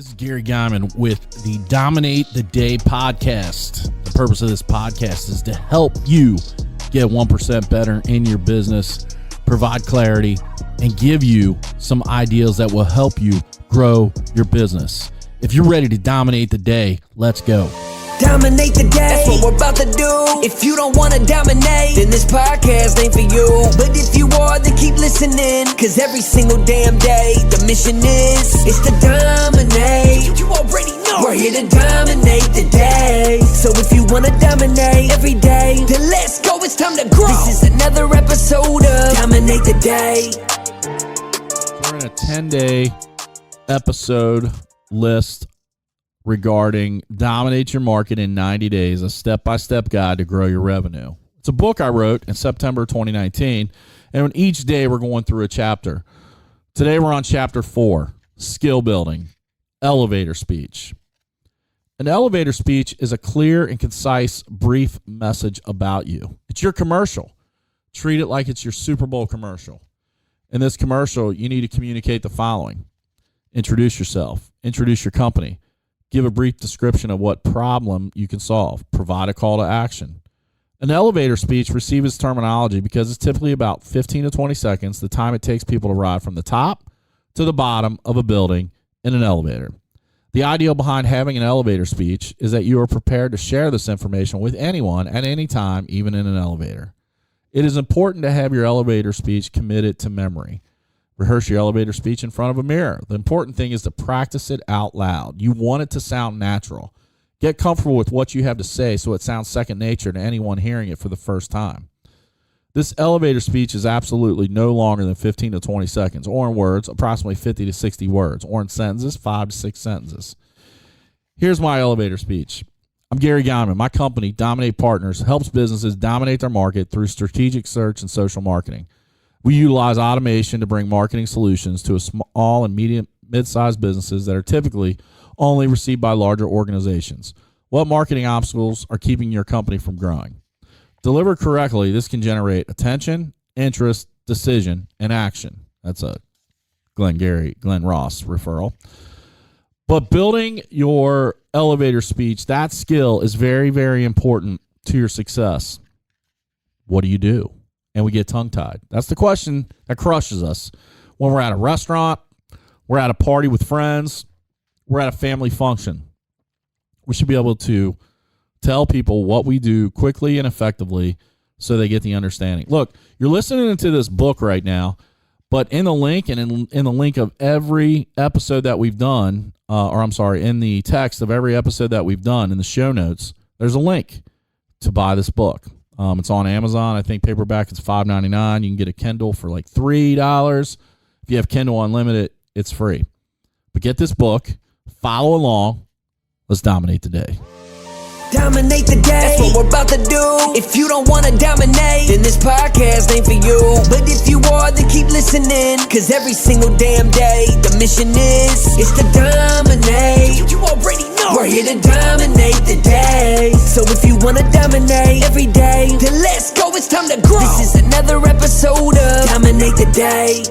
This is Gary Guyman with the Dominate the Day podcast. The purpose of this podcast is to help you get 1% better in your business, provide clarity, and give you some ideas that will help you grow your business. If you're ready to dominate the day, let's go. Dominate the day, that's what we're about to do. If you don't want to dominate, then this podcast ain't for you. But if you are, then keep listening, cause every single damn day, the mission is to dominate. You already know we're here to dominate the day. So if you want to dominate every day, then let's go, it's time to grow. This is another episode of Dominate the Day. We're in a 10-day episode list regarding Dominate Your Market in 90 Days, a step-by-step guide to grow your revenue. It's a book I wrote in September 2019, and each day we're going through a chapter. Today we're on chapter 4, skill building, elevator speech. An elevator speech is a clear and concise, brief message about you. It's your commercial. Treat it like it's your Super Bowl commercial. In this commercial, you need to communicate the following. Introduce yourself. Introduce your company. Give a brief description of what problem you can solve. Provide a call to action. An elevator speech receives its terminology because it's typically about 15 to 20 seconds, the time it takes people to ride from the top to the bottom of a building in an elevator. The idea behind having an elevator speech is that you are prepared to share this information with anyone at any time, even in an elevator. It is important to have your elevator speech committed to memory. Rehearse your elevator speech in front of a mirror. The important thing is to practice it out loud. You want it to sound natural. Get comfortable with what you have to say so it sounds second nature to anyone hearing it for the first time. This elevator speech is absolutely no longer than 15 to 20 seconds, or in words, approximately 50 to 60 words, or in sentences, 5 to 6 sentences. Here's my elevator speech. I'm Gary Guyman. My company, Dominate Partners, helps businesses dominate their market through strategic search and social marketing. We utilize automation to bring marketing solutions to a small and mid-sized businesses that are typically only received by larger organizations. What marketing obstacles are keeping your company from growing? Delivered correctly, this can generate attention, interest, decision, and action. That's a Glenn Ross referral. But building your elevator speech, that skill is very, very important to your success. What do you do? And we get tongue-tied. That's the question that crushes us. When we're at a restaurant, we're at a party with friends, we're at a family function. We should be able to tell people what we do quickly and effectively so they get the understanding. Look, you're listening to this book right now, but in the link and in the link of every episode that we've done, in the text of every episode that we've done in the show notes, there's a link to buy this book. It's on Amazon. I think paperback is $5.99. You can get a Kindle for like $3. If you have Kindle Unlimited, it's free. But get this book, follow along. Let's dominate the day. Dominate the day, that's what we're about to do. If you don't want to dominate, then this podcast ain't for you. But if you are, then keep listening, cause every single damn day, the mission is to dominate. You already know we're here to dominate the day. So if you want to dominate every day, then let's go, it's time to grow. This is another episode of Dominate the Day.